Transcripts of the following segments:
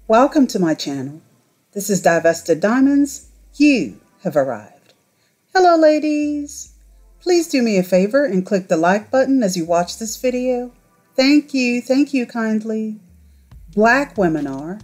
Welcome to my channel. This is Divested Diamonds. You have arrived. Hello, ladies. Please do me a favor and click the like button as you watch this video. Thank you kindly. Black women are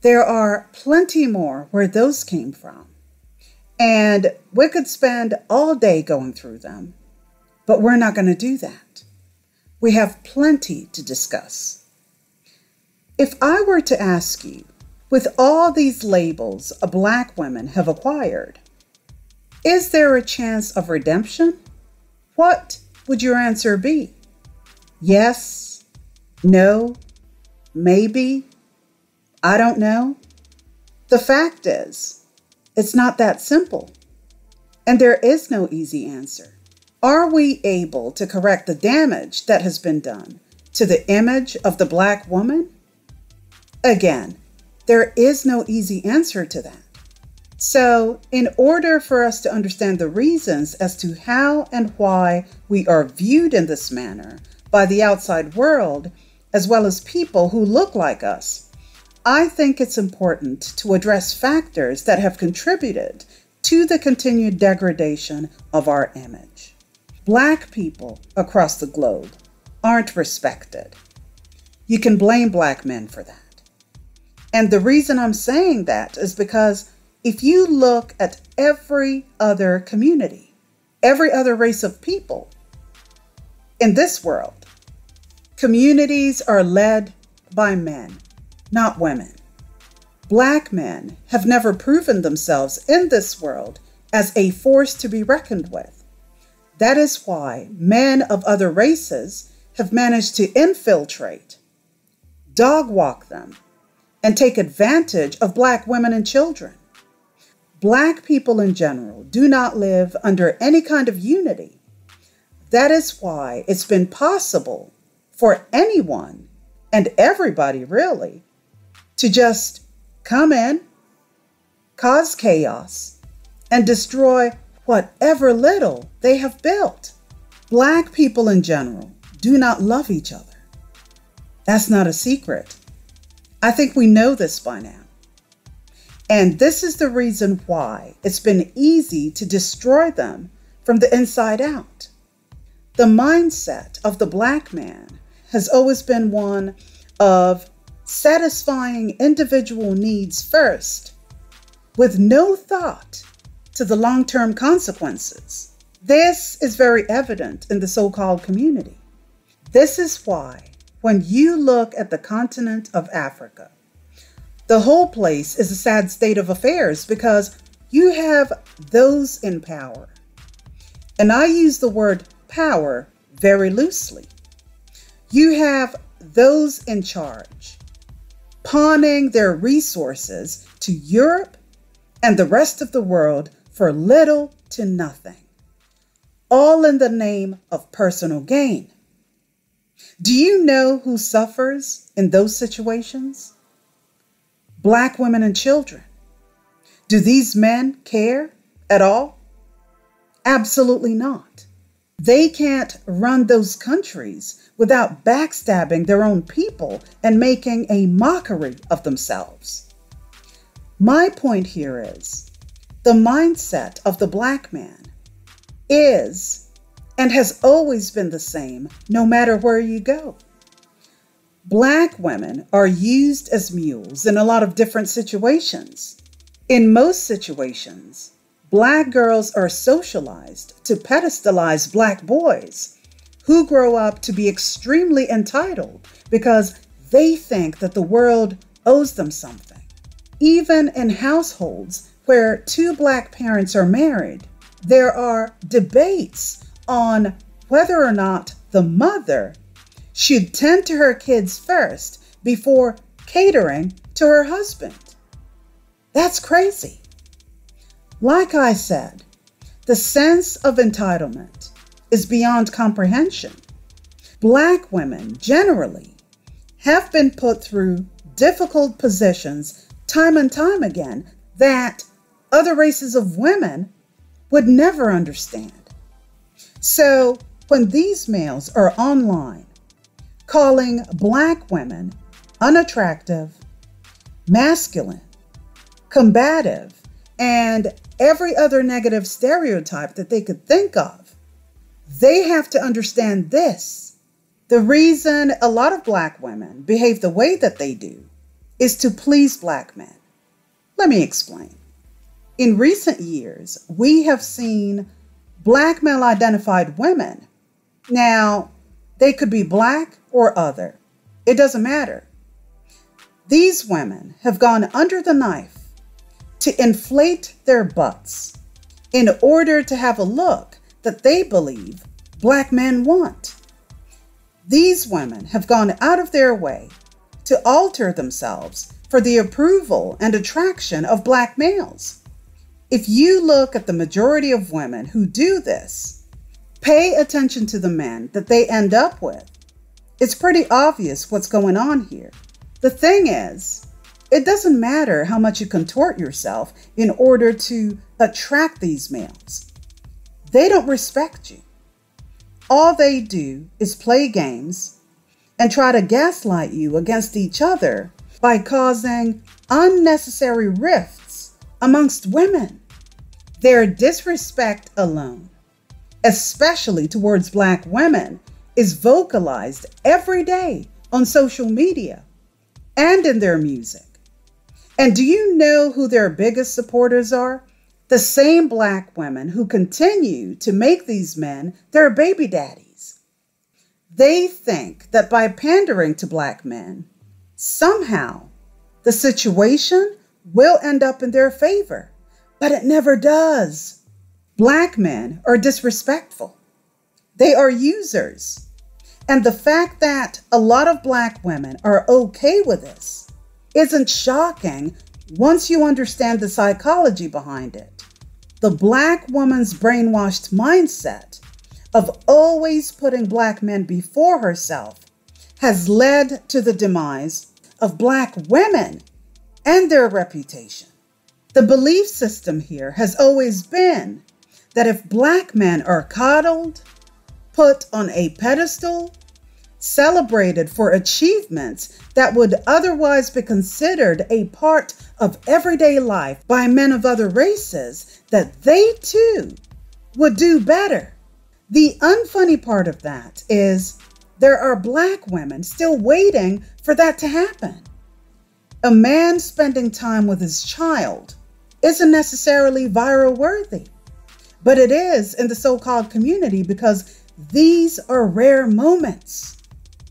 There are plenty more where those came from, and we could spend all day going through them, but we're not going to do that. We have plenty to discuss. If I were to ask you, with all these labels Black women have acquired, is there a chance of redemption? What would your answer be? Yes, no, maybe, I don't know. The fact is, it's not that simple. And there is no easy answer. Are we able to correct the damage that has been done to the image of the Black woman? Again, there is no easy answer to that. So, in order for us to understand the reasons as to how and why we are viewed in this manner by the outside world, as well as people who look like us, I think it's important to address factors that have contributed to the continued degradation of our image. Black people across the globe aren't respected. You can blame Black men for that. And the reason I'm saying that is because if you look at every other community, every other race of people in this world, communities are led by men, not women. Black men have never proven themselves in this world as a force to be reckoned with. That is why men of other races have managed to infiltrate, dog walk them, and take advantage of Black women and children. Black people in general do not live under any kind of unity. That is why it's been possible for anyone and everybody really to just come in, cause chaos, and destroy whatever little they have built. Black people in general do not love each other. That's not a secret. I think we know this by now. And this is the reason why it's been easy to destroy them from the inside out. The mindset of the Black man has always been one of satisfying individual needs first, with no thought to the long-term consequences. This is very evident in the so-called community. This is why, when you look at the continent of Africa, the whole place is a sad state of affairs because you have those in power. And I use the word power very loosely. You have those in charge, pawning their resources to Europe and the rest of the world for little to nothing, all in the name of personal gain. Do you know who suffers in those situations? Black women and children. Do these men care at all? Absolutely not. They can't run those countries without backstabbing their own people and making a mockery of themselves. My point here is, the mindset of the Black man is and has always been the same no matter where you go. Black women are used as mules in a lot of different situations. In most situations, Black girls are socialized to pedestalize Black boys who grow up to be extremely entitled because they think that the world owes them something. even in households where two Black parents are married, there are debates on whether or not the mother should tend to her kids first before catering to her husband. That's crazy. Like I said, the sense of entitlement is beyond comprehension. Black women generally have been put through difficult positions time and time again that other races of women would never understand. So when these males are online calling Black women unattractive, masculine, combative, and every other negative stereotype that they could think of, they have to understand this. The reason a lot of Black women behave the way that they do is to please Black men. Let me explain. In recent years, we have seen Black male-identified women. Now, they could be Black or other. It doesn't matter. These women have gone under the knife to inflate their butts in order to have a look that they believe Black men want. These women have gone out of their way to alter themselves for the approval and attraction of Black males. If you look at the majority of women who do this, pay attention to the men that they end up with. It's pretty obvious what's going on here. The thing is, it doesn't matter how much you contort yourself in order to attract these males. They don't respect you. All they do is play games and try to gaslight you against each other by causing unnecessary rifts amongst women. Their disrespect alone, especially towards Black women, is vocalized every day on social media and in their music. And do you know who their biggest supporters are? The same Black women who continue to make these men their baby daddies. They think that by pandering to Black men, somehow the situation will end up in their favor, but it never does. Black men are disrespectful. They are users. And the fact that a lot of Black women are okay with this isn't shocking once you understand the psychology behind it. The Black woman's brainwashed mindset of always putting Black men before herself has led to the demise of Black women and their reputation. The belief system here has always been that if Black men are coddled, put on a pedestal, celebrated for achievements that would otherwise be considered a part of everyday life by men of other races, that they too would do better. The unfunny part of that is there are Black women still waiting for that to happen. A man spending time with his child isn't necessarily viral worthy, but it is in the so-called community because these are rare moments.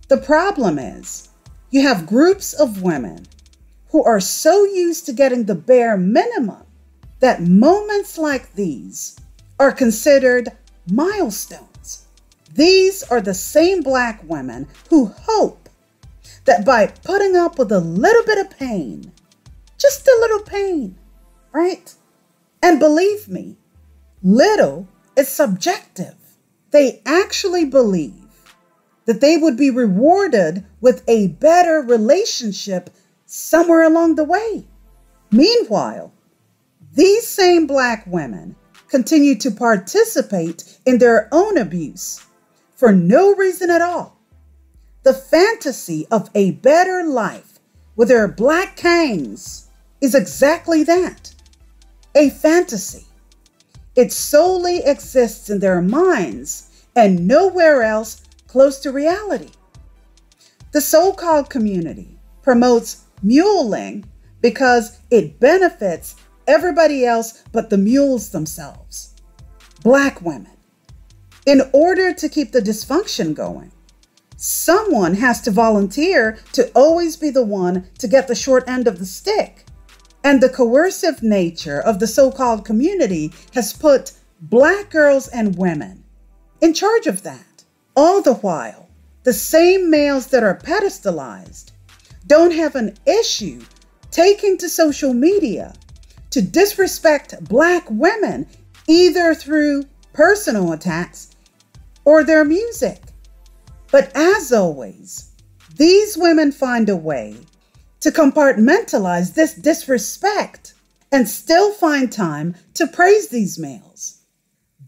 The problem is you have groups of women who are so used to getting the bare minimum that moments like these are considered milestones. These are the same Black women who hope that by putting up with a little bit of pain, just a little pain, right? And believe me, little is subjective. They actually believe that they would be rewarded with a better relationship somewhere along the way. Meanwhile, these same Black women continue to participate in their own abuse for no reason at all. The fantasy of a better life with their Black kings is exactly that, a fantasy. It solely exists in their minds and nowhere else close to reality. The so-called community promotes muling because it benefits everybody else but the mules themselves, Black women. In order to keep the dysfunction going, someone has to volunteer to always be the one to get the short end of the stick. And the coercive nature of the so-called community has put Black girls and women in charge of that. All the while, the same males that are pedestalized don't have an issue taking to social media to disrespect Black women, either through personal attacks or their music. But as always, these women find a way to compartmentalize this disrespect and still find time to praise these males,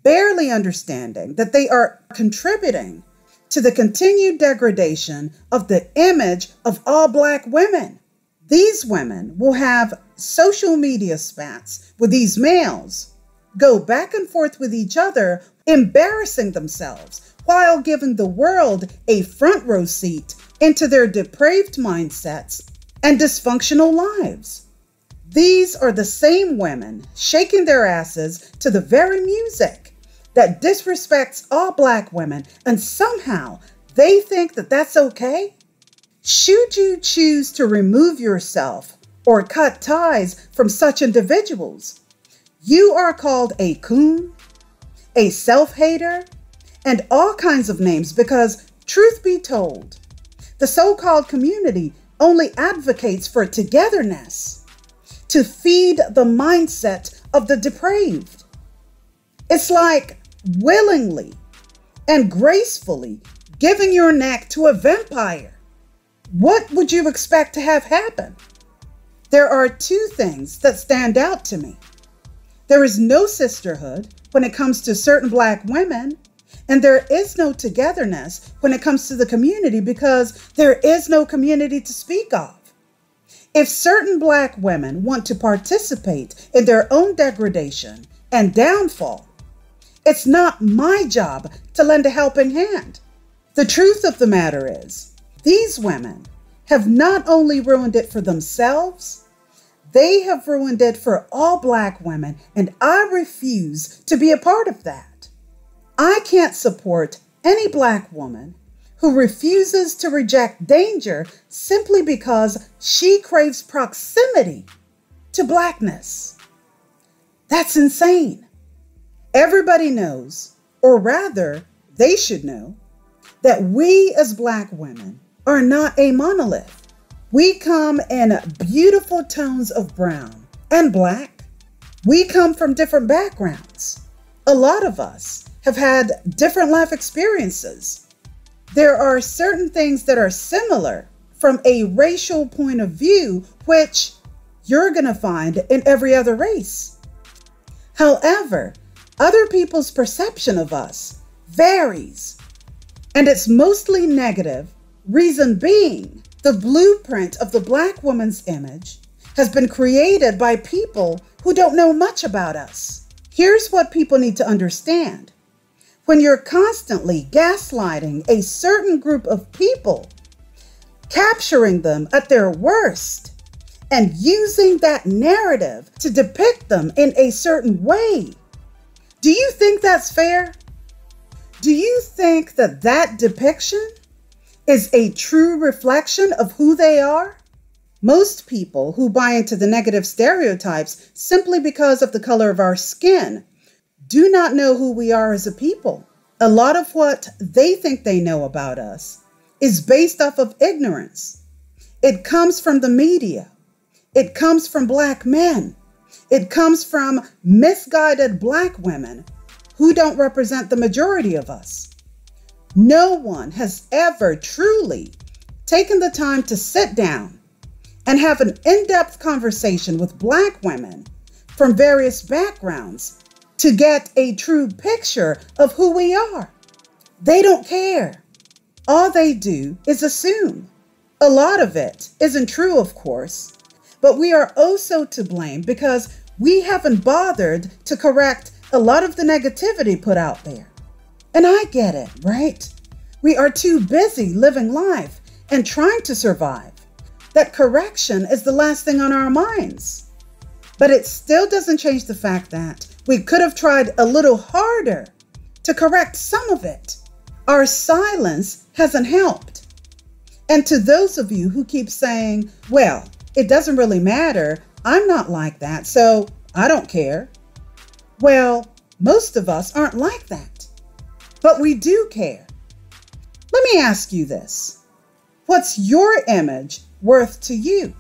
barely understanding that they are contributing to the continued degradation of the image of all Black women. These women will have social media spats with these males, go back and forth with each other, embarrassing themselves while giving the world a front row seat into their depraved mindsets and dysfunctional lives. These are the same women shaking their asses to the very music that disrespects all Black women, and somehow they think that that's okay? Should you choose to remove yourself or cut ties from such individuals, you are called a coon, a self-hater, and all kinds of names because, truth be told, the so-called community only advocates for togetherness to feed the mindset of the depraved. It's like willingly and gracefully giving your neck to a vampire. What would you expect to have happen? There are two things that stand out to me. There is no sisterhood when it comes to certain Black women, and there is no togetherness when it comes to the community because there is no community to speak of. If certain Black women want to participate in their own degradation and downfall, it's not my job to lend a helping hand. The truth of the matter is, these women have not only ruined it for themselves, they have ruined it for all Black women, and I refuse to be a part of that. I can't support any Black woman who refuses to reject danger simply because she craves proximity to Blackness. That's insane. Everybody knows, or rather, they should know, that we as Black women are not a monolith. We come in beautiful tones of brown and Black. We come from different backgrounds. A lot of us have had different life experiences. There are certain things that are similar from a racial point of view, which you're going to find in every other race. However, other people's perception of us varies, and it's mostly negative. Reason being, the blueprint of the Black woman's image has been created by people who don't know much about us. Here's what people need to understand. When you're constantly gaslighting a certain group of people, capturing them at their worst, and using that narrative to depict them in a certain way, do you think that's fair? Do you think that that depiction is a true reflection of who they are? Most people who buy into the negative stereotypes simply because of the color of our skin do not know who we are as a people. A lot of what they think they know about us is based off of ignorance. It comes from the media. It comes from Black men. It comes from misguided Black women who don't represent the majority of us. No one has ever truly taken the time to sit down and have an in-depth conversation with Black women from various backgrounds to get a true picture of who we are. They don't care. All they do is assume. A lot of it isn't true, of course, but we are also to blame because we haven't bothered to correct a lot of the negativity put out there. And I get it, right? We are too busy living life and trying to survive. That correction is the last thing on our minds. But it still doesn't change the fact that we could have tried a little harder to correct some of it. Our silence hasn't helped. And to those of you who keep saying, well, it doesn't really matter, I'm not like that, so I don't care. Well, most of us aren't like that, but we do care. Let me ask you this. What's your image worth to you?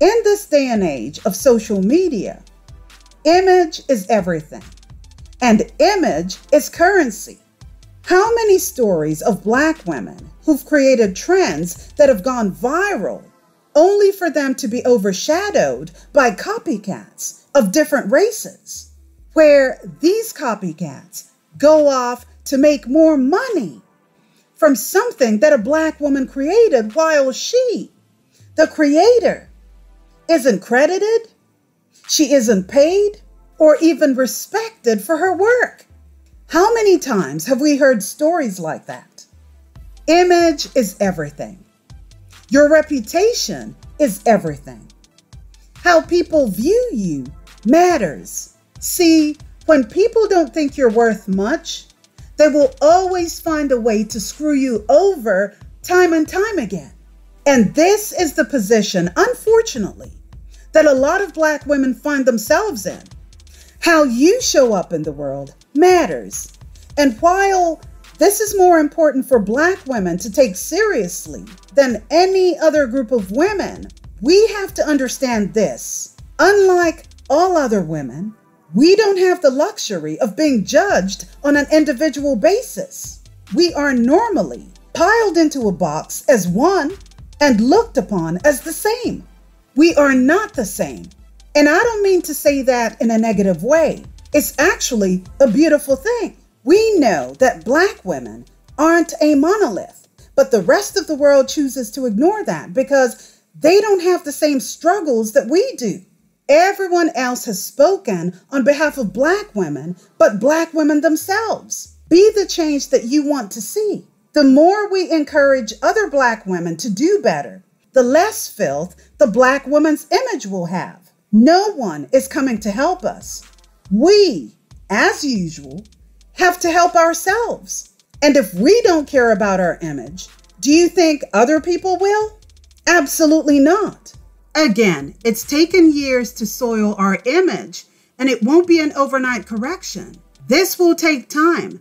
In this day and age of social media, image is everything, and image is currency. How many stories of Black women who've created trends that have gone viral only for them to be overshadowed by copycats of different races, where these copycats go off to make more money from something that a Black woman created while she, the creator, isn't credited, she isn't paid, or even respected for her work? How many times have we heard stories like that? Image is everything. Your reputation is everything. How people view you matters. See, when people don't think you're worth much, they will always find a way to screw you over time and time again. And this is the position, unfortunately, that a lot of Black women find themselves in. How you show up in the world matters. And while this is more important for Black women to take seriously than any other group of women, we have to understand this. Unlike all other women, we don't have the luxury of being judged on an individual basis. We are normally piled into a box as one and looked upon as the same. We are not the same. And I don't mean to say that in a negative way. It's actually a beautiful thing. We know that Black women aren't a monolith, but the rest of the world chooses to ignore that because they don't have the same struggles that we do. Everyone else has spoken on behalf of Black women, but Black women themselves. Be the change that you want to see. The more we encourage other Black women to do better, the less filth the Black woman's image will have. No one is coming to help us. We, as usual, have to help ourselves. And if we don't care about our image, do you think other people will? Absolutely not. Again, it's taken years to soil our image, and it won't be an overnight correction. This will take time.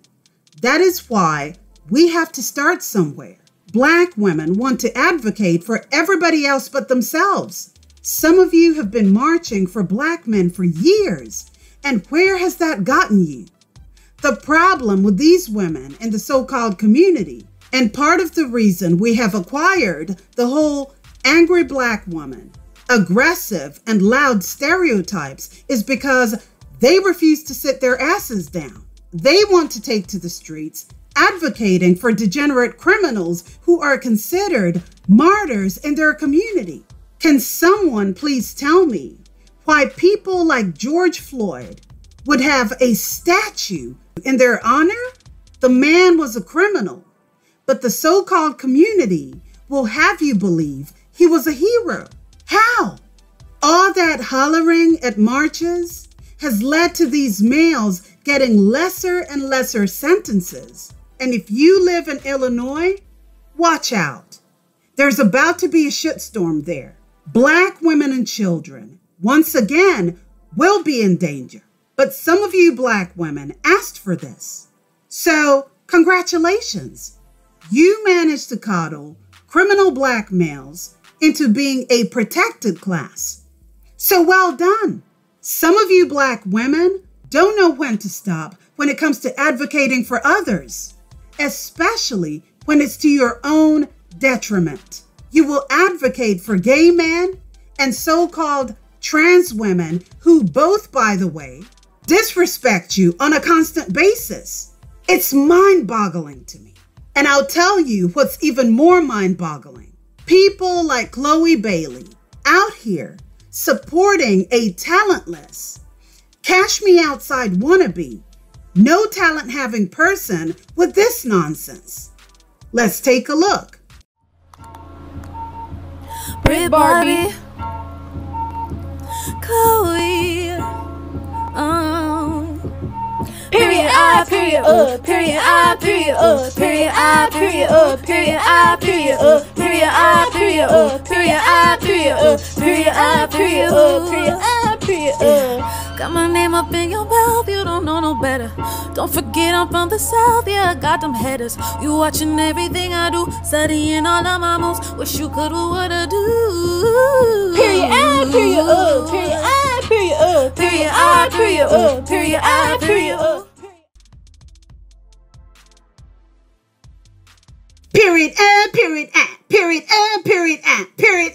That is why we have to start somewhere. Black women want to advocate for everybody else but themselves. Some of you have been marching for Black men for years, and where has that gotten you? The problem with these women in the so-called community, and part of the reason we have acquired the whole angry Black woman, aggressive and loud stereotypes, is because they refuse to sit their asses down. They want to take to the streets, advocating for degenerate criminals who are considered martyrs in their community. Can someone please tell me why people like George Floyd would have a statue in their honor? The man was a criminal, but the so-called community will have you believe he was a hero. How? All that hollering at marches has led to these males getting lesser and lesser sentences. And if you live in Illinois, watch out. There's about to be a shitstorm there. Black women and children, once again, will be in danger. But some of you Black women asked for this. So, congratulations. You managed to coddle criminal Black males into being a protected class. So well done. Some of you Black women don't know when to stop when it comes to advocating for others, especially when it's to your own detriment. You will advocate for gay men and so-called trans women who both, by the way, disrespect you on a constant basis. It's mind-boggling to me. And I'll tell you what's even more mind-boggling. People like Chloe Bailey out here supporting a talentless, cash me outside wannabe, no talent having person with this nonsense. Let's take a look. Brit Barbie, Chloe, period I, period period I, period period I, period period I, period period, period, I, period, period, I, period, period, I, period, period, I, period. Got my name up in your mouth, you don't know no better. Don't forget I'm from the South, yeah, I got them headers. You watching everything I do, studying all of my moves. Wish you could do what I do. Period, I, period, period, I, period, period, I, period, period, I, period. Period, period, period, period, period,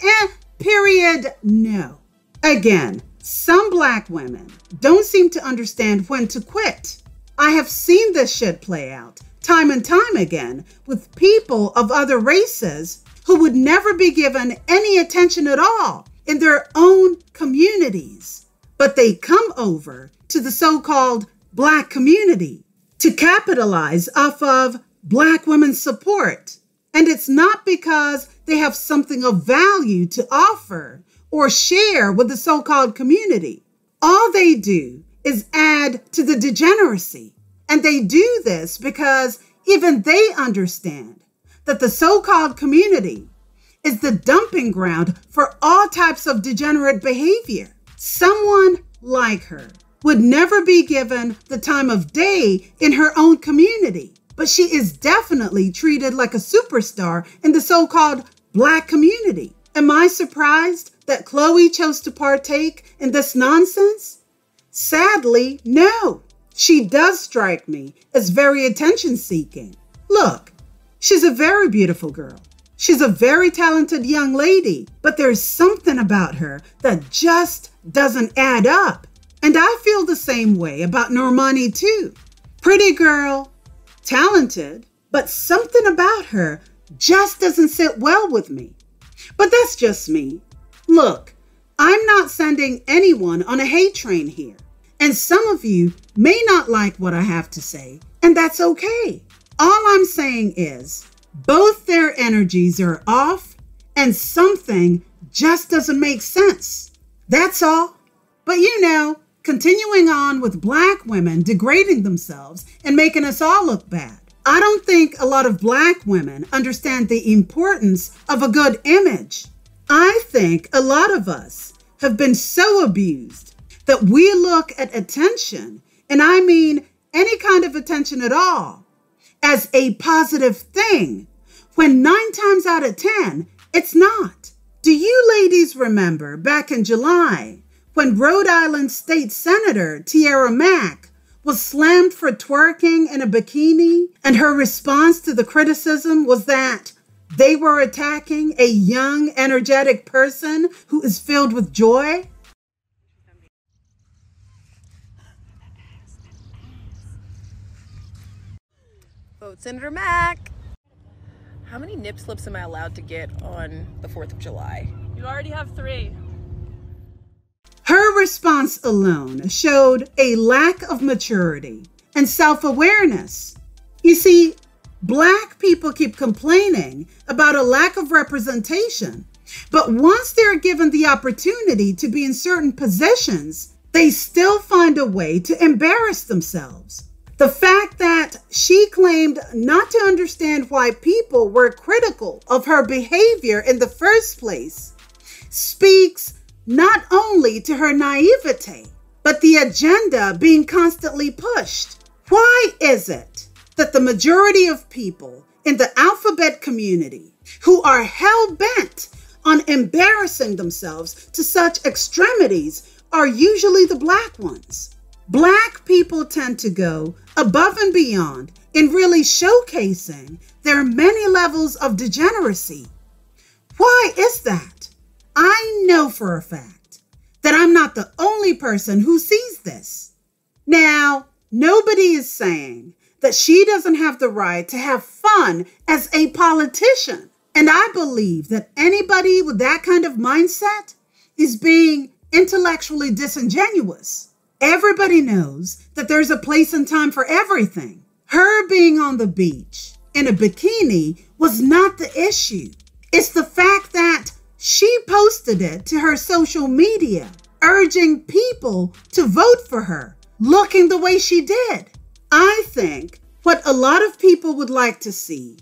period, no. Again, some black women don't seem to understand when to quit. I have seen this shit play out time and time again with people of other races who would never be given any attention at all in their own communities. But they come over to the so-called black community to capitalize off of black women's support. And it's not because they have something of value to offer or share with the so-called community. All they do is add to the degeneracy. And they do this because even they understand that the so-called community is the dumping ground for all types of degenerate behavior. Someone like her would never be given the time of day in her own community, but she is definitely treated like a superstar in the so-called black community. Am I surprised that Chloe chose to partake in this nonsense? Sadly, no. She does strike me as very attention-seeking. Look, she's a very beautiful girl. She's a very talented young lady, but there's something about her that just doesn't add up. And I feel the same way about Normani too. Pretty girl, talented, but something about her just doesn't sit well with me. But that's just me. Look, I'm not sending anyone on a hate train here. And some of you may not like what I have to say, and that's okay. All I'm saying is both their energies are off and something just doesn't make sense. That's all. But you know, continuing on with black women degrading themselves and making us all look bad. I don't think a lot of black women understand the importance of a good image. I think a lot of us have been so abused that we look at attention, and I mean any kind of attention at all, as a positive thing, when 9 times out of 10, it's not. Do you ladies remember back in July when Rhode Island State Senator Tiara Mack was slammed for twerking in a bikini, and her response to the criticism was that they were attacking a young, energetic person who is filled with joy? Vote Senator Mack. How many nip slips am I allowed to get on the 4th of July? You already have 3. Her response alone showed a lack of maturity and self-awareness. You see, black people keep complaining about a lack of representation, but once they're given the opportunity to be in certain positions, they still find a way to embarrass themselves. The fact that she claimed not to understand why people were critical of her behavior in the first place speaks not only to her naivete, but the agenda being constantly pushed. Why is it that the majority of people in the alphabet community who are hell-bent on embarrassing themselves to such extremities are usually the black ones? Black people tend to go above and beyond in really showcasing their many levels of degeneracy. Why is that? I know for a fact that I'm not the only person who sees this. Now, nobody is saying that she doesn't have the right to have fun as a politician. And I believe that anybody with that kind of mindset is being intellectually disingenuous. Everybody knows that there's a place and time for everything. Her being on the beach in a bikini was not the issue. It's the fact that she posted it to her social media, urging people to vote for her, looking the way she did. I think what a lot of people would like to see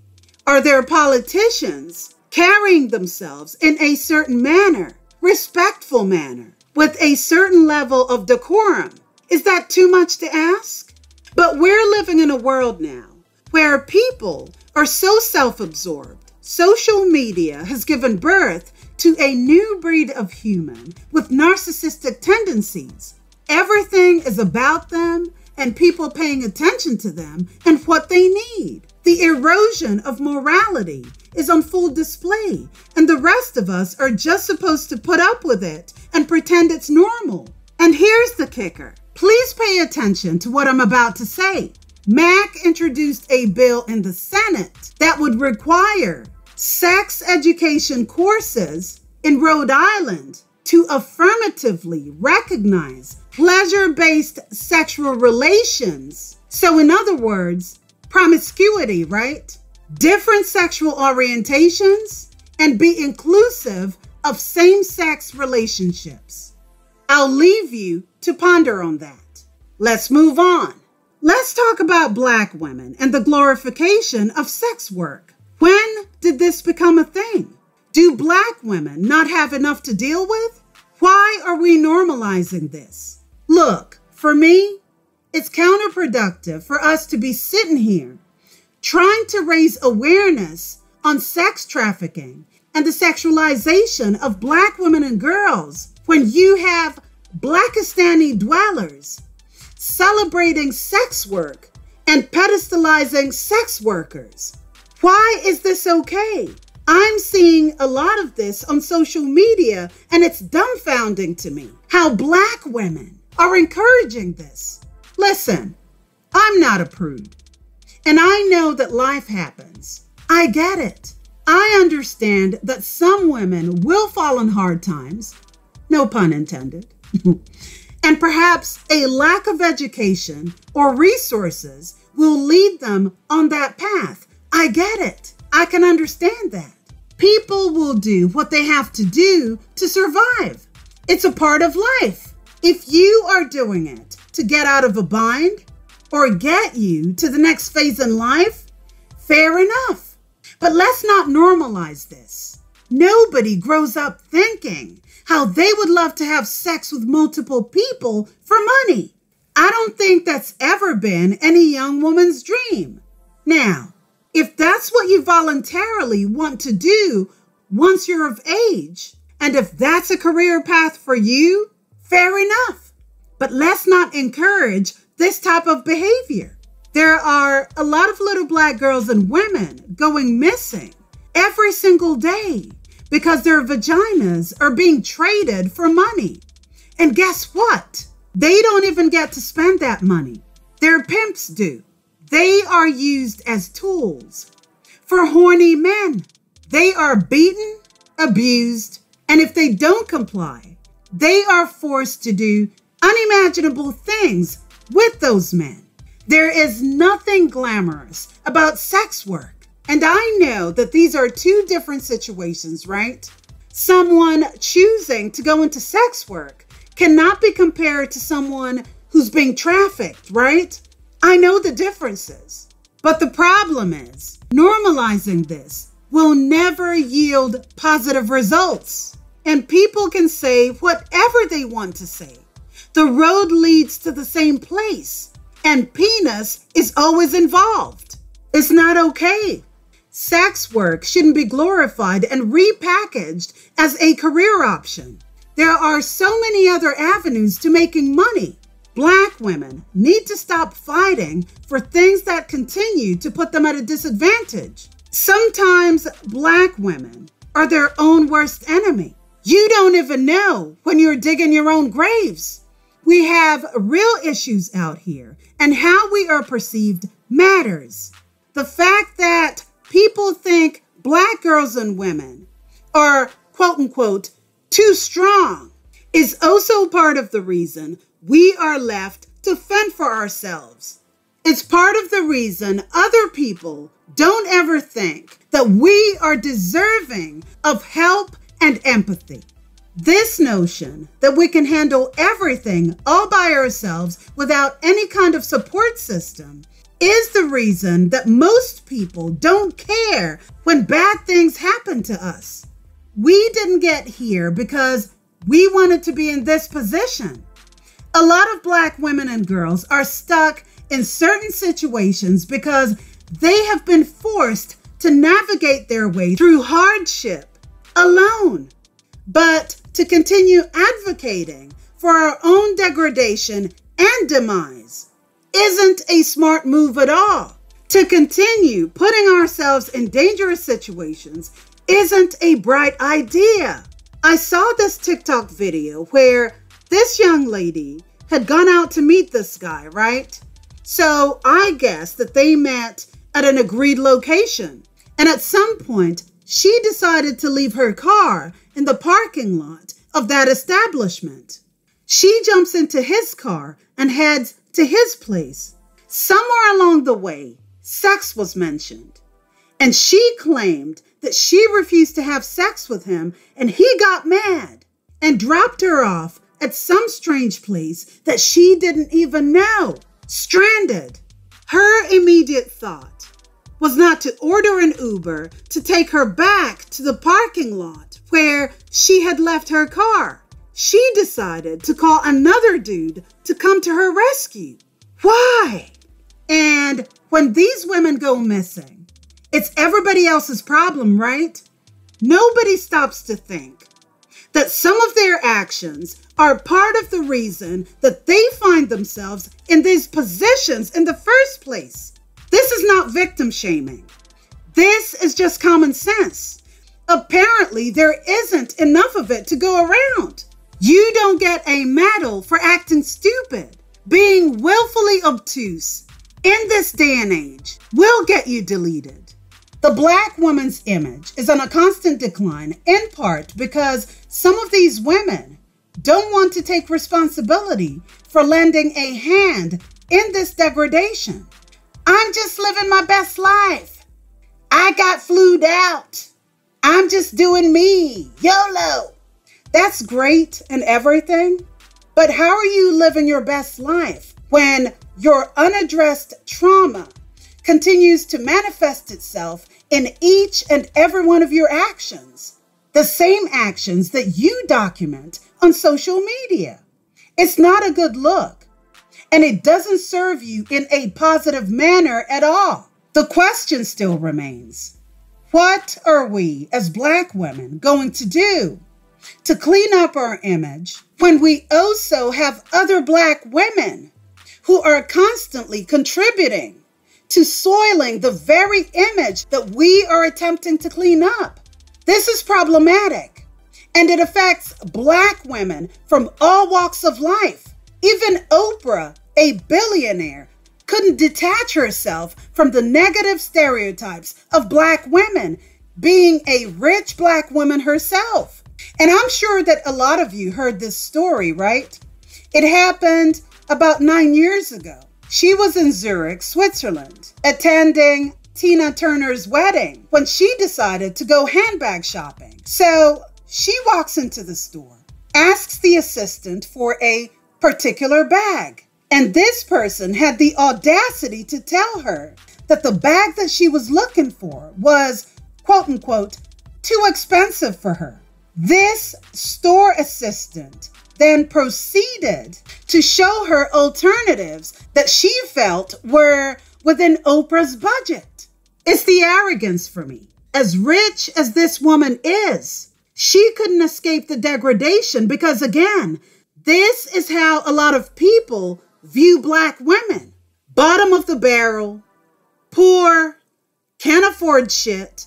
Are there politicians carrying themselves in a certain manner, respectful manner, with a certain level of decorum? Is that too much to ask? But we're living in a world now where people are so self-absorbed. Social media has given birth to a new breed of human with narcissistic tendencies. Everything is about them and people paying attention to them and what they need. The erosion of morality is on full display, and the rest of us are just supposed to put up with it and pretend it's normal. And here's the kicker. Please pay attention to what I'm about to say. Mac introduced a bill in the Senate that would require sex education courses in Rhode Island to affirmatively recognize pleasure-based sexual relations. So in other words, promiscuity, right? Different sexual orientations and be inclusive of same-sex relationships. I'll leave you to ponder on that. Let's move on. Let's talk about Black women and the glorification of sex work. When did this become a thing? Do Black women not have enough to deal with? Why are we normalizing this? Look, for me, it's counterproductive for us to be sitting here trying to raise awareness on sex trafficking and the sexualization of Black women and girls when you have Blackistani dwellers celebrating sex work and pedestalizing sex workers. Why is this okay? I'm seeing a lot of this on social media, and it's dumbfounding to me how Black women are encouraging this. Listen, I'm not a prude, and I know that life happens. I get it. I understand that some women will fall on hard times, no pun intended, and perhaps a lack of education or resources will lead them on that path. I get it. I can understand that. People will do what they have to do to survive. It's a part of life. If you are doing it to get out of a bind or get you to the next phase in life, fair enough. But let's not normalize this. Nobody grows up thinking how they would love to have sex with multiple people for money. I don't think that's ever been any young woman's dream. Now, if that's what you voluntarily want to do once you're of age, and if that's a career path for you, fair enough. But let's not encourage this type of behavior. There are a lot of little Black girls and women going missing every single day because their vaginas are being traded for money. And guess what? They don't even get to spend that money. Their pimps do. They are used as tools for horny men. They are beaten, abused, and if they don't comply, they are forced to do unimaginable things with those men. There is nothing glamorous about sex work. And I know that these are two different situations, right? Someone choosing to go into sex work cannot be compared to someone who's being trafficked, right? I know the differences, but the problem is normalizing this will never yield positive results. And people can say whatever they want to say. The road leads to the same place, and penis is always involved. It's not okay. Sex work shouldn't be glorified and repackaged as a career option. There are so many other avenues to making money. Black women need to stop fighting for things that continue to put them at a disadvantage. Sometimes Black women are their own worst enemy. You don't even know when you're digging your own graves. We have real issues out here, and how we are perceived matters. The fact that people think Black girls and women are, quote unquote, too strong is also part of the reason we are left to fend for ourselves. It's part of the reason other people don't ever think that we are deserving of help and empathy. This notion that we can handle everything all by ourselves without any kind of support system is the reason that most people don't care when bad things happen to us. We didn't get here because we wanted to be in this position. A lot of Black women and girls are stuck in certain situations because they have been forced to navigate their way through hardship alone. But to continue advocating for our own degradation and demise isn't a smart move at all. To continue putting ourselves in dangerous situations isn't a bright idea. I saw this TikTok video where this young lady had gone out to meet this guy, right? So I guess that they met at an agreed location. And at some point, she decided to leave her car in the parking lot of that establishment. She jumps into his car and heads to his place. Somewhere along the way, sex was mentioned. And she claimed that she refused to have sex with him, and he got mad and dropped her off at some strange place that she didn't even know. Stranded. Her immediate thought was not to order an Uber to take her back to the parking lot where she had left her car. She decided to call another dude to come to her rescue. Why? And when these women go missing, it's everybody else's problem, right? Nobody stops to think that some of their actions are part of the reason that they find themselves in these positions in the first place. This is not victim shaming. This is just common sense. Apparently, there isn't enough of it to go around. You don't get a medal for acting stupid. Being willfully obtuse in this day and age will get you deleted. The Black woman's image is on a constant decline, in part because some of these women don't want to take responsibility for lending a hand in this degradation. I'm just living my best life. I got flued out. I'm just doing me. YOLO. That's great and everything, but how are you living your best life when your unaddressed trauma continues to manifest itself in each and every one of your actions? The same actions that you document on social media. It's not a good look, and it doesn't serve you in a positive manner at all. The question still remains, what are we as Black women going to do to clean up our image when we also have other Black women who are constantly contributing to soiling the very image that we are attempting to clean up? This is problematic, and it affects Black women from all walks of life. Even Oprah, a billionaire, couldn't detach herself from the negative stereotypes of Black women, being a rich Black woman herself. And I'm sure that a lot of you heard this story, right? It happened about 9 years ago. She was in Zurich, Switzerland, attending Tina Turner's wedding when she decided to go handbag shopping. So she walks into the store, asks the assistant for a particular bag. And this person had the audacity to tell her that the bag that she was looking for was, quote unquote, too expensive for her. This store assistant then proceeded to show her alternatives that she felt were within Oprah's budget. It's the arrogance for me. As rich as this woman is, she couldn't escape the degradation because, again, this is how a lot of people view Black women. Bottom of the barrel, poor, can't afford shit,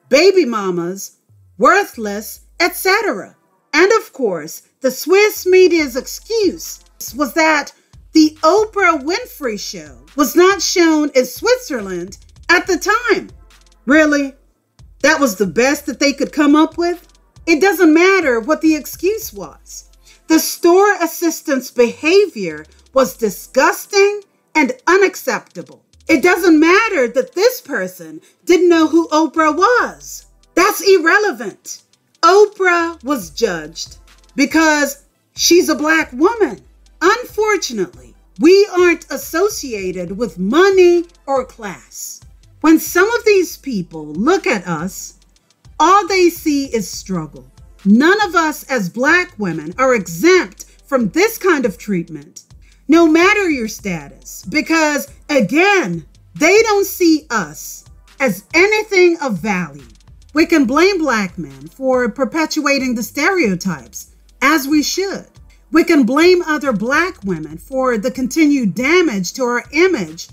baby mamas, worthless, etc. And of course, the Swiss media's excuse was that the Oprah Winfrey Show was not shown in Switzerland at the time. Really? That was the best that they could come up with? It doesn't matter what the excuse was. The store assistant's behavior was disgusting and unacceptable. It doesn't matter that this person didn't know who Oprah was. That's irrelevant. Oprah was judged because she's a Black woman. Unfortunately, We aren't associated with money or class. When some of these people look at us, all they see is struggle. None of us as Black women are exempt from this kind of treatment, no matter your status, because again, they don't see us as anything of value. We can blame Black men for perpetuating the stereotypes, as we should. We can blame other Black women for the continued damage to our image,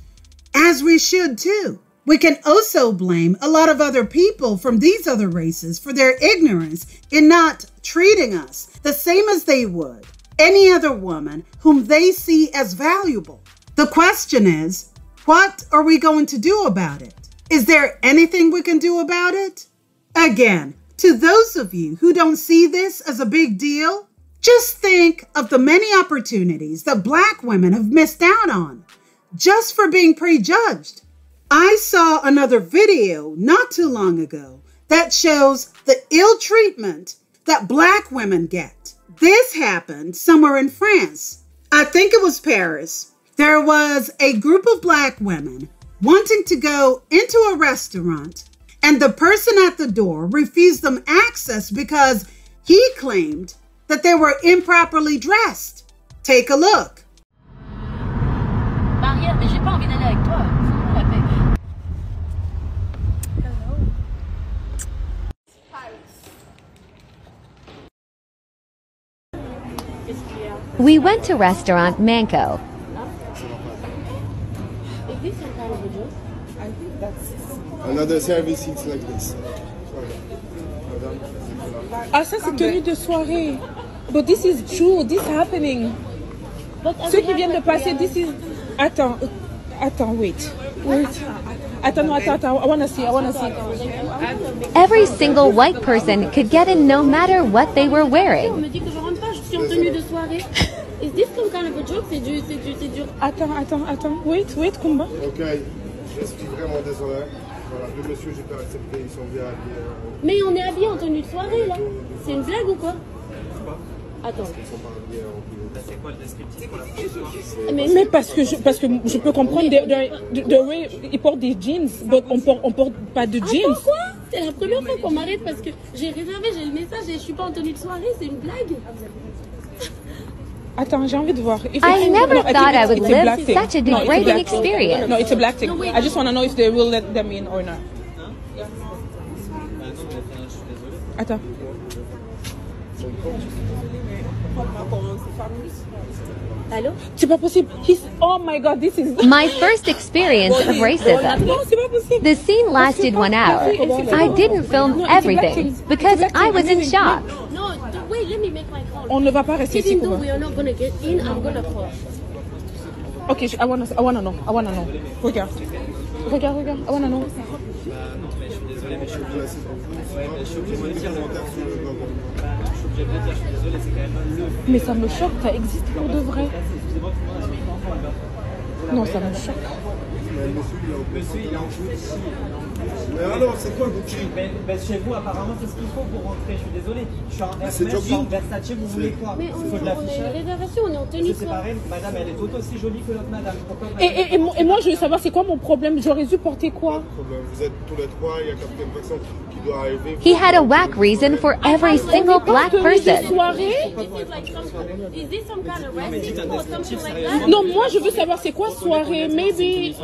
as we should too. We can also blame a lot of other people from these other races for their ignorance in not treating us the same as they would any other woman whom they see as valuable. The question is, what are we going to do about it? Is there anything we can do about it? Again, to those of you who don't see this as a big deal, just think of the many opportunities that Black women have missed out on just for being prejudged. I saw another video not too long ago that shows the ill treatment that Black women get. This happened somewhere in France. I think it was Paris. There was a group of Black women wanting to go into a restaurant, and the person at the door refused them access because he claimed that they were improperly dressed. Take a look. Mariette, mais j'ai pas envie d'aller avec toi. Fous-moi la paix. We went to restaurant Manco. Is this some kind of a joke? I think that's another service. It's like this. Ah, ça c'est tenue de soirée. But this is true. This happening. Ceux qui viennent de passer, this is. Attends, wait. Attends, no, attends. I wanna see. Every single white person could get in no matter what they were wearing. On me dit que je rentre pas, je suis en tenue de soirée. Is this some kind of a joke? C'est dur. Attends. Wait, Kumba. Ok, je suis vraiment désolé. Voilà, deux messieurs, j'ai pas accepté, ils sont bien habillés. Mais on est habillés en tenue de soirée là. C'est une blague ou quoi? Attends. Mais parce que je peux comprendre de way ils portent des jeans, mais on porte pas de jeans. Attends, quoi? C'est la première fois qu'on m'arrête parce que j'ai réservé, j'ai le message et je suis pas en tenue de soirée, c'est une blague. Attends, j'ai envie de voir. I never thought I would live such a degrading experience. No, it's a black thing. I just want to know if they will let them in or not. Attends. Allô? C'est pas possible. Oh my God, this is My first experience of racism. Non, c'est pas possible. The scene lasted 1 hour. I didn't film everything because I was in shock. No, wait, let me make my call. On ne va pas rester ici. Even though we are not gonna get in, I'm gonna call. Okay, I wanna know. Regarde, I wanna know. Mais ça me choque, ça existe pour de vrai. Non, ça me choque. Monsieur, il est en Gucci. Mais alors, c'est quoi Gucci? Chez vous, apparemment, c'est ce qu'il faut pour rentrer. Je suis désolé. Je suis en Hermès, C'est je suis en jogging. Versace, vous voulez quoi? Mais Il faut de on a une l'affichage. réservation, on est en tenue de C'est soirée. pareil, madame, elle est tout aussi jolie que l'autre madame. Pourquoi Et moi, je veux savoir, c'est quoi mon problème? J'aurais dû porter quoi? Vous êtes tous les trois, il y a quelqu'un personne qui doit arriver. He had a whack reason for every single black person. Soirée? Is this some kind of resting or something like that? Non, moi, je veux savoir, c'est quoi soirée? Maybe.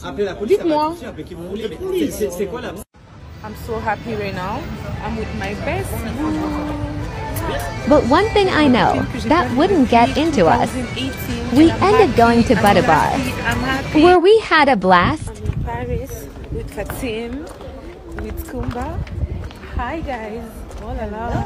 Appelez la police, Dites-moi. appelez qui vous voulez. C'est quoi la... I'm so happy right now. I'm with my best. But one thing I know, that wouldn't get into us. We ended going to Butter Bar, where we had a blast. Paris with Fatim, with Kumba. Hi guys. Oh la la.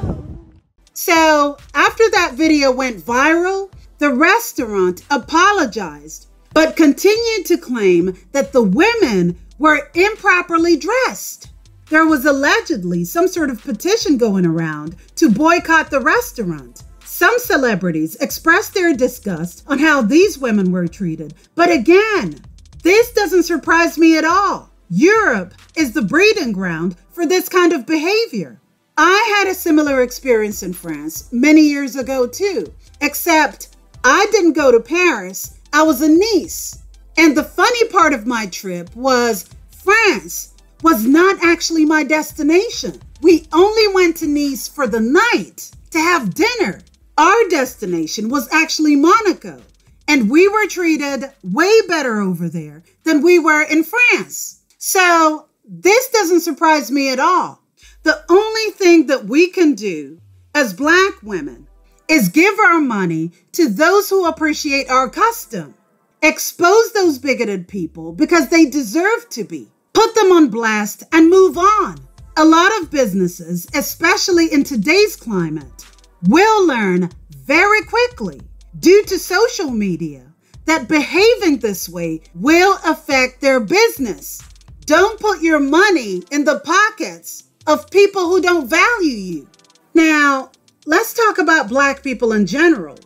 So after that video went viral, the restaurant apologized, but continued to claim that the women were improperly dressed. There was allegedly some sort of petition going around to boycott the restaurant. Some celebrities expressed their disgust on how these women were treated. But again, this doesn't surprise me at all. Europe is the breeding ground for this kind of behavior. I had a similar experience in France many years ago too, except I didn't go to Paris. I was in Nice. And the funny part of my trip was France was not actually my destination. We only went to Nice for the night to have dinner. Our destination was actually Monaco, and we were treated way better over there than we were in France. So this doesn't surprise me at all. The only thing that we can do as Black women is give our money to those who appreciate our custom. Expose those bigoted people because they deserve to be. Put them on blast and move on. A lot of businesses, especially in today's climate, will learn very quickly due to social media that behaving this way will affect their business. Don't put your money in the pockets of people who don't value you. Now, let's talk about Black people in general,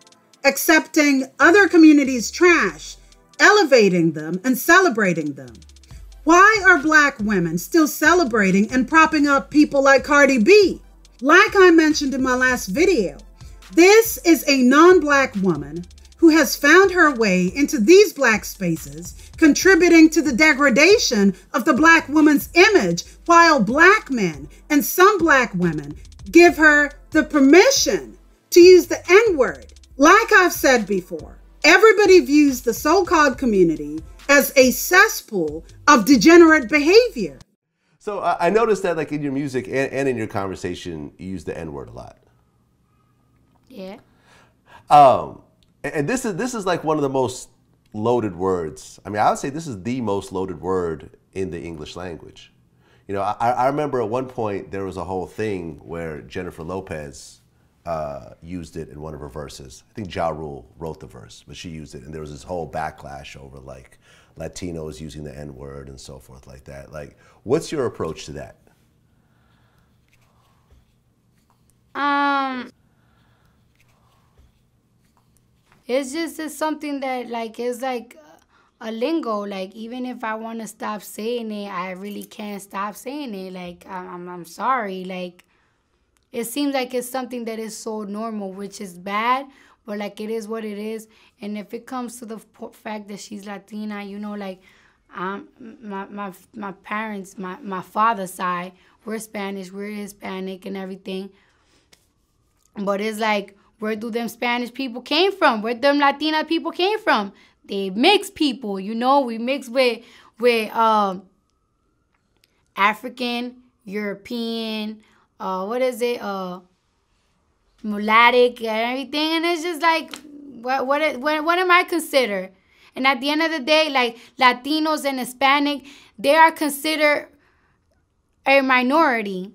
accepting other communities' trash, elevating them, and celebrating them. Why are Black women still celebrating and propping up people like Cardi B? Like I mentioned in my last video, this is a non-Black woman who has found her way into these Black spaces, contributing to the degradation of the Black woman's image, while Black men and some Black women give her the permission to use the N-word. Like I've said before, everybody views the so-called community as a cesspool of degenerate behavior. So I noticed that, like, in your music and in your conversation, you use the N-word a lot. Yeah. And this is like one of the most loaded words. I mean, I would say this is the most loaded word in the English language. You know, I remember at one point there was a whole thing where Jennifer Lopez used it in one of her verses. I think Ja Rule wrote the verse, but she used it, and there was this whole backlash over like Latinos using the N-word and so forth like that. Like, what's your approach to that? It's something that like is like a lingo. Like, even if I want to stop saying it, I really can't stop saying it. Like, I'm sorry. Like, it seems like it's something that is so normal, which is bad, but like it is what it is. And if it comes to the fact that she's Latina, you know, like my parents, my father's side, we're Spanish, we're Hispanic and everything. But it's like, where do them Spanish people came from? Where them Latina people came from? They mixed people, you know. We mix with African, European, mulattic and everything. And it's just like, what am I considered? And at the end of the day, like, Latinos and Hispanic, they are considered a minority.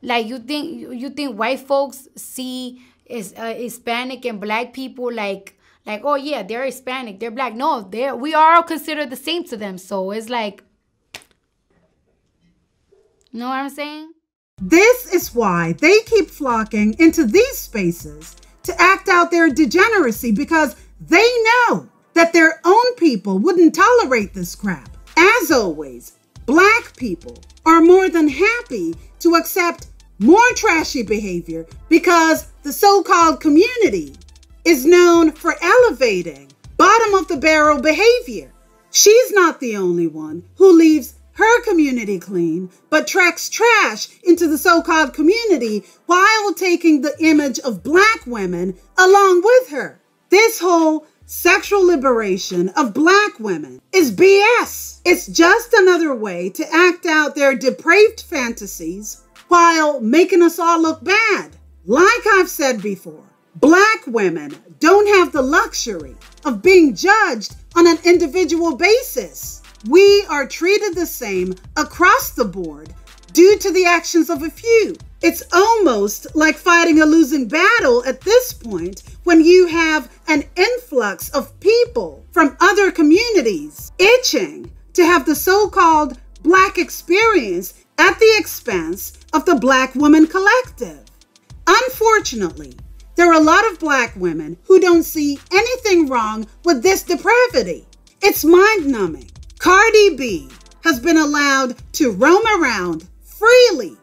Like, you think white folks see is Hispanic and Black people like, oh yeah, they're Hispanic, they're Black. No, we are all considered the same to them. So it's like, you know what I'm saying? This is why they keep flocking into these spaces to act out their degeneracy, because they know that their own people wouldn't tolerate this crap. As always, Black people are more than happy to accept more trashy behavior because the so-called community is known for elevating bottom of the barrel behavior. She's not the only one who leaves her community clean, but tracks trash into the so-called community while taking the image of Black women along with her. This whole sexual liberation of Black women is BS. It's just another way to act out their depraved fantasies while making us all look bad. Like I've said before, Black women don't have the luxury of being judged on an individual basis. We are treated the same across the board due to the actions of a few. It's almost like fighting a losing battle at this point when you have an influx of people from other communities itching to have the so-called Black experience at the expense of the Black woman collective. Unfortunately, there are a lot of Black women who don't see anything wrong with this depravity. It's mind-numbing. Cardi B has been allowed to roam around freely,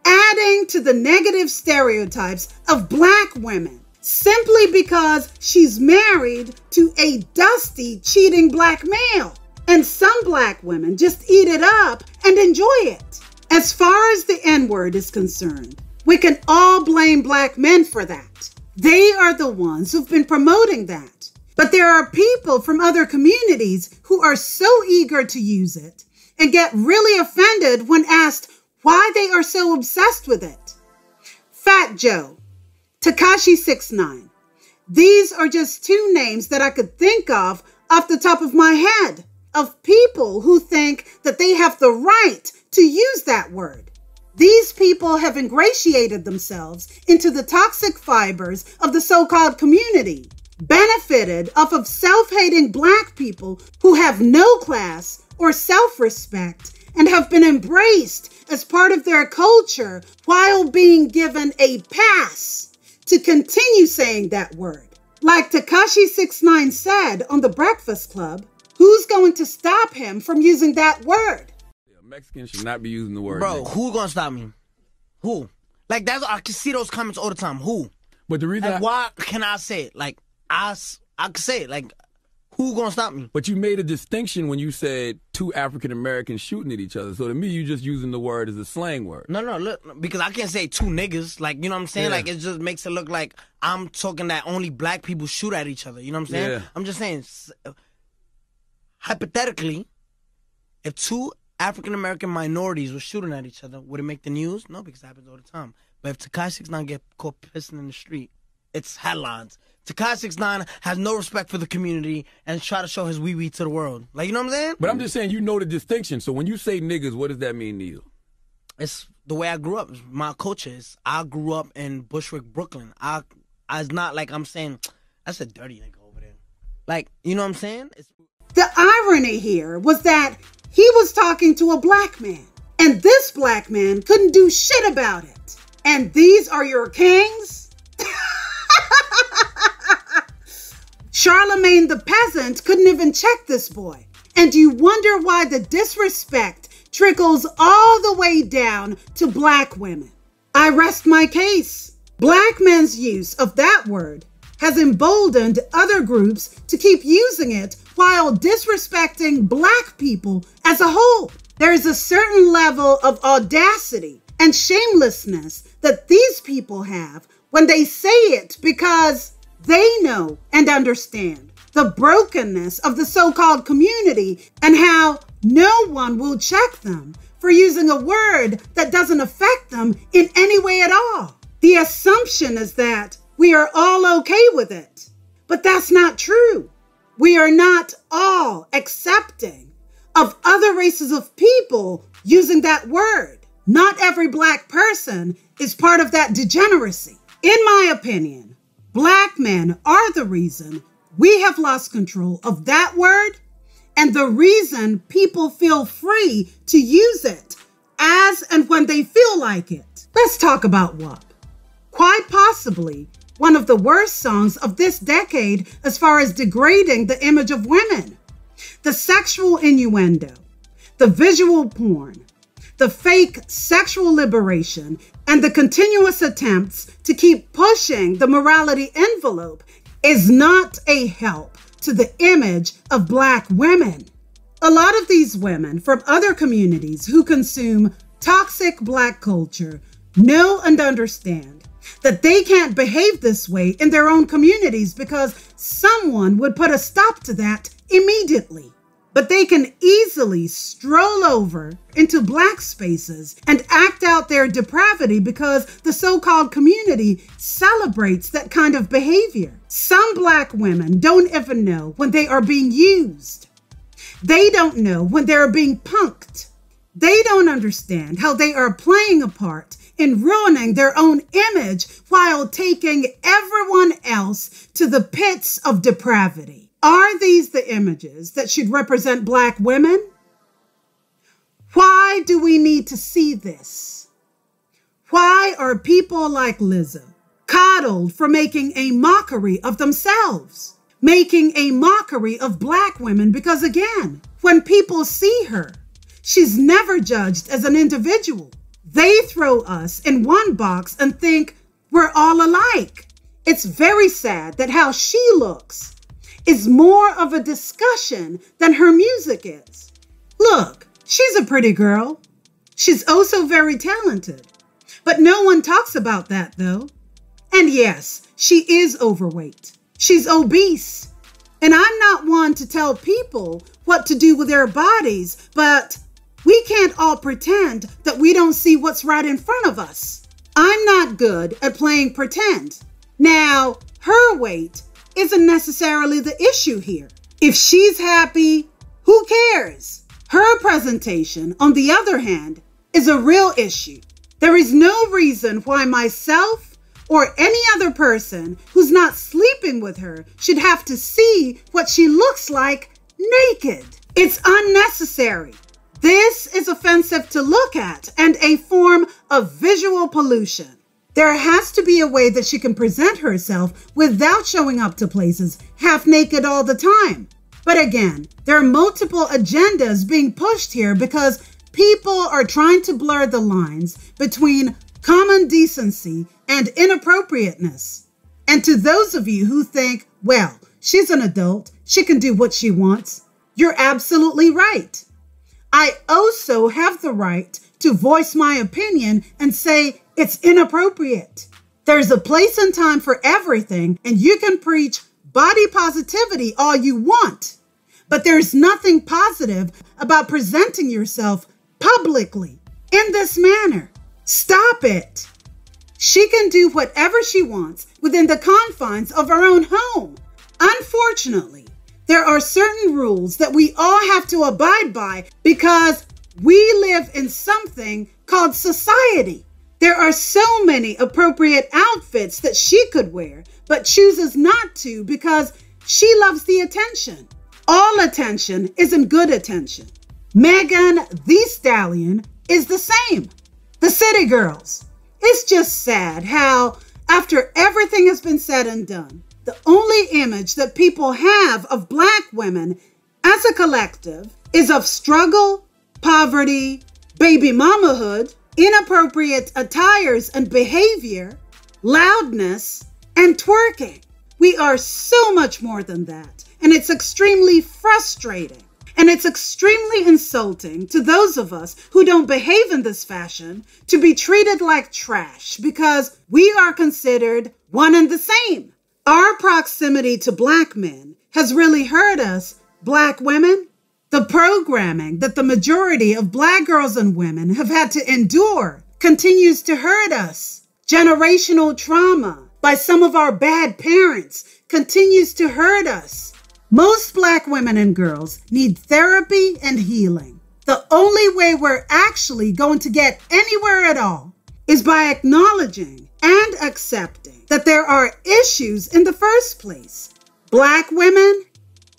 adding to the negative stereotypes of Black women, simply because she's married to a dusty, cheating black male. And some black women just eat it up and enjoy it. As far as the N-word is concerned, we can all blame black men for that. They are the ones who've been promoting that. But there are people from other communities who are so eager to use it and get really offended when asked why they are so obsessed with it. Fat Joe, Tekashi 6ix9ine. These are just two names that I could think of off the top of my head of people who think that they have the right to use that word. These people have ingratiated themselves into the toxic fibers of the so-called community, benefited off of self-hating black people who have no class or self-respect and have been embraced as part of their culture while being given a pass to continue saying that word. Like Tekashi 6ix9ine said on The Breakfast Club, who's going to stop him from using that word? Mexicans should not be using the word. Bro, who's gonna stop me? Who? Like, that's, I can see those comments all the time. Who? But the reason, like, why can I say it? Like, I can say it. Like, who gonna stop me? But you made a distinction when you said two African Americans shooting at each other. So to me, you just using the word as a slang word. No, look, because I can't say two niggas. Like, you know what I'm saying? Yeah. Like, it just makes it look like I'm talking that only black people shoot at each other. You know what I'm saying? Yeah. I'm just saying, hypothetically, if two African American minorities were shooting at each other, would it make the news? No, because it happens all the time. But if Tekashi 6ix9ine get caught pissing in the street, it's headlines. Tekashi 6ix9ine has no respect for the community and try to show his wee-wee to the world. Like, you know what I'm saying? But I'm just saying, you know the distinction. So when you say niggas, what does that mean to you? It's the way I grew up. My culture is, I grew up in Bushwick, Brooklyn. It's not like I'm saying, that's a dirty nigga over there. Like, you know what I'm saying? The irony here was that he was talking to a black man, and this black man couldn't do shit about it. And these are your kings? Charlemagne the peasant couldn't even check this boy. And you wonder why the disrespect trickles all the way down to black women. I rest my case. Black men's use of that word has emboldened other groups to keep using it while disrespecting black people as a whole. There is a certain level of audacity and shamelessness that these people have when they say it because they know and understand the brokenness of the so-called community and how no one will check them for using a word that doesn't affect them in any way at all. The assumption is that we are all okay with it, but that's not true. We are not all accepting of other races of people using that word. Not every black person is part of that degeneracy. In my opinion, black men are the reason we have lost control of that word and the reason people feel free to use it as and when they feel like it. Let's talk about WAP. Quite possibly one of the worst songs of this decade as far as degrading the image of women. The sexual innuendo, the visual porn, the fake sexual liberation, and the continuous attempts to keep pushing the morality envelope is not a help to the image of black women. A lot of these women from other communities who consume toxic black culture know and understand that they can't behave this way in their own communities because someone would put a stop to that immediately. But they can easily stroll over into black spaces and act out their depravity because the so-called community celebrates that kind of behavior. Some black women don't even know when they are being used. They don't know when they're being punked. They don't understand how they are playing a part in ruining their own image while taking everyone else to the pits of depravity. Are these the images that should represent black women? Why do we need to see this? Why are people like Lizzo coddled for making a mockery of themselves, making a mockery of black women? Because again, when people see her, she's never judged as an individual. They throw us in one box and think we're all alike. It's very sad that how she looks is more of a discussion than her music is. Look, she's a pretty girl. She's oh so very talented. But no one talks about that though. And yes, she is overweight. She's obese. And I'm not one to tell people what to do with their bodies, but we can't all pretend that we don't see what's right in front of us. I'm not good at playing pretend. Now, her weight isn't necessarily the issue here. If she's happy, who cares? Her presentation, on the other hand, is a real issue. There is no reason why myself or any other person who's not sleeping with her should have to see what she looks like naked. It's unnecessary. This is offensive to look at and a form of visual pollution. There has to be a way that she can present herself without showing up to places half naked all the time. But again, there are multiple agendas being pushed here because people are trying to blur the lines between common decency and inappropriateness. And to those of you who think, well, she's an adult, she can do what she wants, you're absolutely right. I also have the right to voice my opinion and say it's inappropriate. There's a place and time for everything, and you can preach body positivity all you want, but there's nothing positive about presenting yourself publicly in this manner. Stop it. She can do whatever she wants within the confines of her own home. Unfortunately, there are certain rules that we all have to abide by because we live in something called society. There are so many appropriate outfits that she could wear, but chooses not to because she loves the attention. All attention isn't good attention. Megan Thee Stallion is the same. The City Girls. It's just sad how, after everything has been said and done, the only image that people have of Black women as a collective is of struggle, poverty, baby mamahood, inappropriate attires and behavior, loudness, and twerking. We are so much more than that, and it's extremely frustrating. And it's extremely insulting to those of us who don't behave in this fashion to be treated like trash because we are considered one and the same. Our proximity to Black men has really hurt us, Black women. The programming that the majority of Black girls and women have had to endure continues to hurt us. Generational trauma by some of our bad parents continues to hurt us. Most Black women and girls need therapy and healing. The only way we're actually going to get anywhere at all is by acknowledging and accepting that there are issues in the first place. Black women,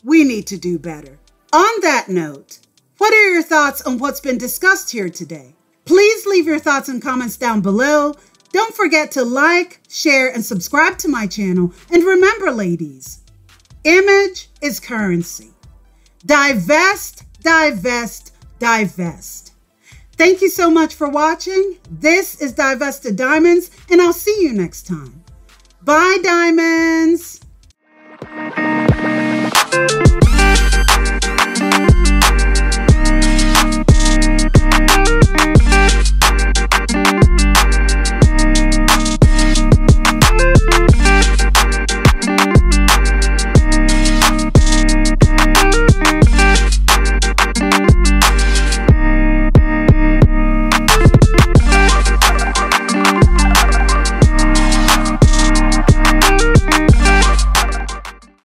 we need to do better. On that note, what are your thoughts on what's been discussed here today? Please leave your thoughts and comments down below. Don't forget to like, share, and subscribe to my channel. And remember, ladies, image is currency. Divest, divest, divest. Thank you so much for watching. This is Divested Diamonds, and I'll see you next time. Bye, diamonds.